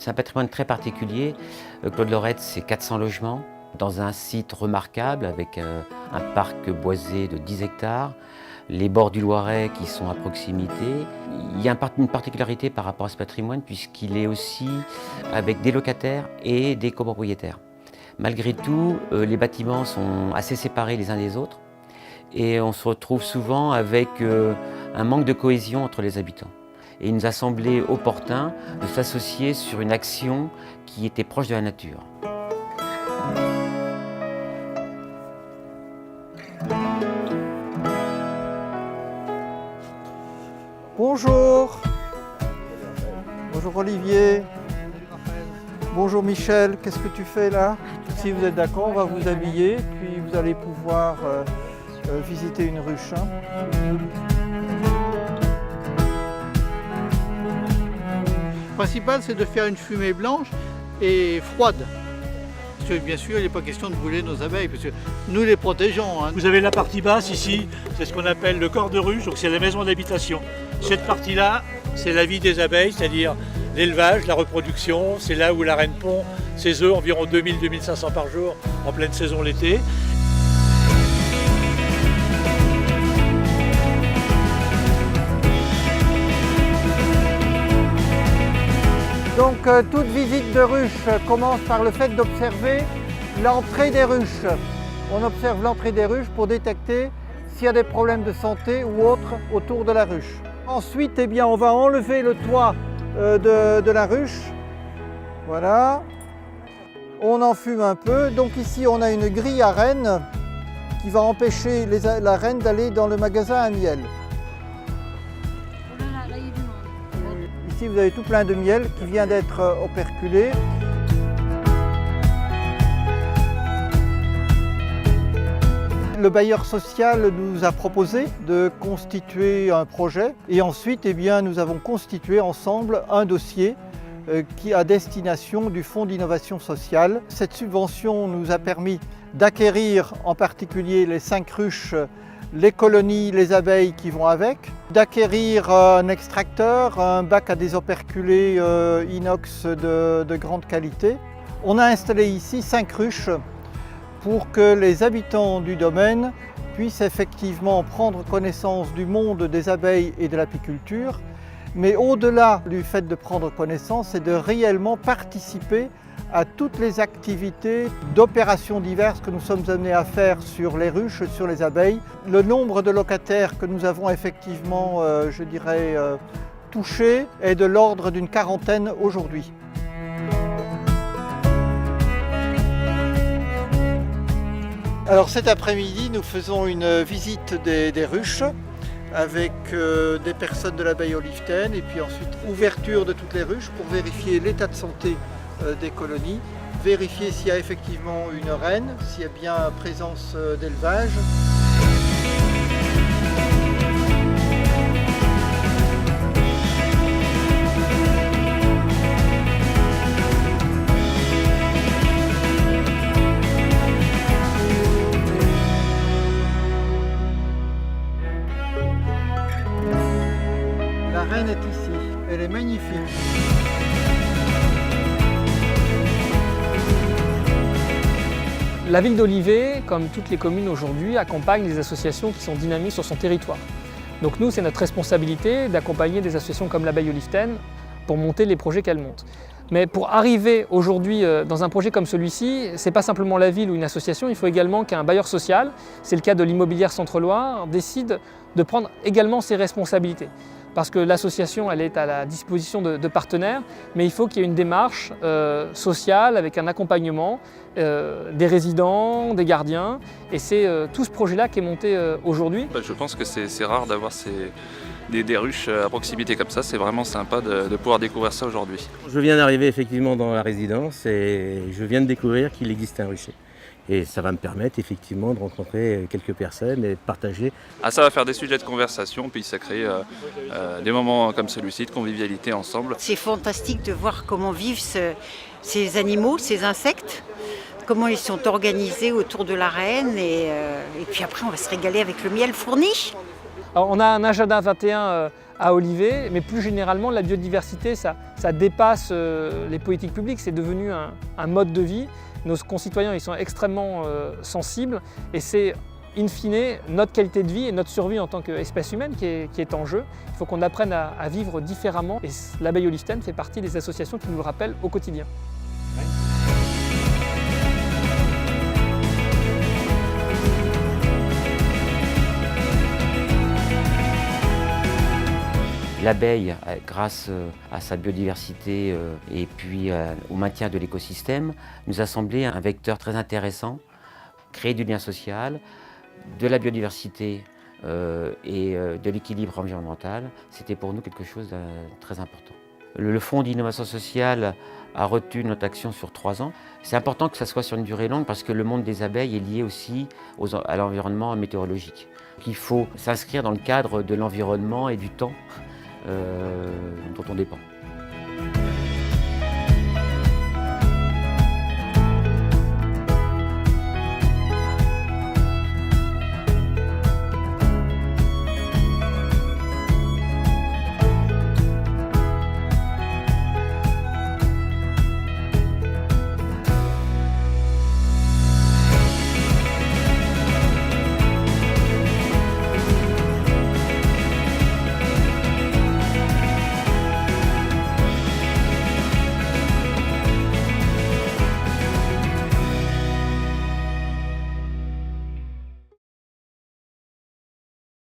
C'est un patrimoine très particulier. Claude Lorette, c'est 400 logements dans un site remarquable avec un parc boisé de 10 hectares, les bords du Loiret qui sont à proximité. Il y a une particularité par rapport à ce patrimoine puisqu'il est aussi avec des locataires et des copropriétaires. Malgré tout, les bâtiments sont assez séparés les uns des autres et on se retrouve souvent avec un manque de cohésion entre les habitants. Et il nous a semblé opportun de s'associer sur une action qui était proche de la nature. Bonjour. Bonjour Olivier. Bonjour Michel, qu'est-ce que tu fais là? Si vous êtes d'accord, on va vous habiller, puis vous allez pouvoir visiter une ruche. Le principal, c'est de faire une fumée blanche et froide. Parce que bien sûr, il n'est pas question de brûler nos abeilles, parce que nous les protégeons. Vous avez la partie basse ici, c'est ce qu'on appelle le corps de ruche, donc c'est la maison d'habitation. Cette partie-là, c'est la vie des abeilles, c'est-à-dire l'élevage, la reproduction. C'est là où la reine pond ses œufs, environ 2000-2500 par jour, en pleine saison l'été. Donc toute visite de ruche commence par le fait d'observer l'entrée des ruches. On observe l'entrée des ruches pour détecter s'il y a des problèmes de santé ou autres autour de la ruche. Ensuite, eh bien, on va enlever le toit de la ruche. Voilà. On enfume un peu. Donc ici, on a une grille à reine qui va empêcher la reine d'aller dans le magasin à miel. Ici, vous avez tout plein de miel qui vient d'être operculé. Le bailleur social nous a proposé de constituer un projet et ensuite, eh bien, nous avons constitué ensemble un dossier qui à destination du Fonds d'innovation sociale. Cette subvention nous a permis d'acquérir en particulier les 5 ruches, les colonies, les abeilles qui vont avec, d'acquérir un extracteur, un bac à désoperculer inox de grande qualité. On a installé ici 5 ruches pour que les habitants du domaine puissent effectivement prendre connaissance du monde des abeilles et de l'apiculture, mais au-delà du fait de prendre connaissance, c'est de réellement participer à toutes les activités d'opérations diverses que nous sommes amenés à faire sur les ruches, sur les abeilles. Le nombre de locataires que nous avons effectivement, je dirais, touchés est de l'ordre d'une 40aine aujourd'hui. Alors cet après-midi, nous faisons une visite des ruches avec des personnes de l'abeille Oliftaine et puis ensuite ouverture de toutes les ruches pour vérifier l'état de santé des colonies, vérifier s'il y a effectivement une reine, s'il y a bien présence d'élevage. La reine est ici, elle est magnifique. La ville d'Olivet, comme toutes les communes aujourd'hui, accompagne les associations qui sont dynamiques sur son territoire. Donc nous, c'est notre responsabilité d'accompagner des associations comme l'Abeille Oliftaine pour monter les projets qu'elles montent. Mais pour arriver aujourd'hui dans un projet comme celui-ci, ce n'est pas simplement la ville ou une association, il faut également qu'un bailleur social, c'est le cas de l'Immobilière Centre-Loire, décide de prendre également ses responsabilités. Parce que l'association, elle est à la disposition de partenaires, mais il faut qu'il y ait une démarche sociale avec un accompagnement des résidents, des gardiens. Et c'est tout ce projet-là qui est monté aujourd'hui. Je pense que c'est rare d'avoir des ruches à proximité comme ça. C'est vraiment sympa de pouvoir découvrir ça aujourd'hui. Je viens d'arriver effectivement dans la résidence et je viens de découvrir qu'il existe un rucher. Et ça va me permettre effectivement de rencontrer quelques personnes et de partager. Ça va faire des sujets de conversation, puis ça crée des moments comme celui-ci de convivialité ensemble. C'est fantastique de voir comment vivent ces animaux, ces insectes, comment ils sont organisés autour de la reine et puis après on va se régaler avec le miel fourni. Alors, on a un agenda 21 à Olivet, mais plus généralement la biodiversité, ça dépasse les politiques publiques, c'est devenu un mode de vie. Nos concitoyens ils sont extrêmement sensibles et c'est in fine notre qualité de vie et notre survie en tant qu'espèce humaine qui est en jeu. Il faut qu'on apprenne à vivre différemment et l'abeille olivetaine fait partie des associations qui nous le rappellent au quotidien. L'abeille, grâce à sa biodiversité et puis au maintien de l'écosystème, nous a semblé un vecteur très intéressant, créer du lien social, de la biodiversité et de l'équilibre environnemental. C'était pour nous quelque chose de très important. Le Fonds d'innovation sociale a retenu notre action sur 3 ans. C'est important que ça soit sur une durée longue parce que le monde des abeilles est lié aussi à l'environnement météorologique. Il faut s'inscrire dans le cadre de l'environnement et du temps dont on dépend.